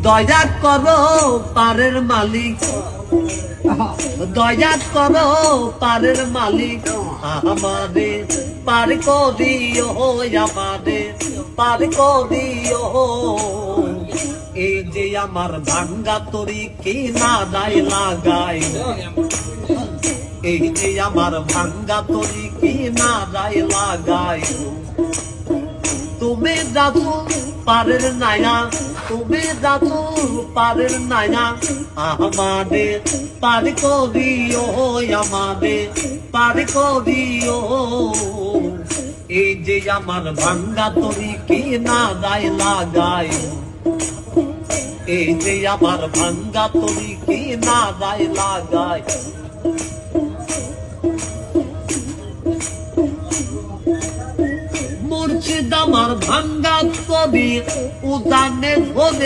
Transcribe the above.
দয়া করো পারের মালিক, দয়া করো পারের মালিক, আমারে পার করিও, আমারে পার করিও। এই যে আমার ভাঙ্গা তরি কি না দায় লাগাই, এই যে আমার ভাঙ্গা তরি কি না দায় লাগাই। তুমি যাচ্ছো পারের নায়া, তুমি যাচ্ছো পারের নায়া, আমাদের পার করিও, আমাদের পার করিও। এই যে আমার ভাঙ্গা তরি কি না দায় লাগাই, এই যে আমার ভাঙ্গা তরি কি না দায় লাগাই। মুর্শিদ আমার ভাঙ্গা তরি উজানে ধরে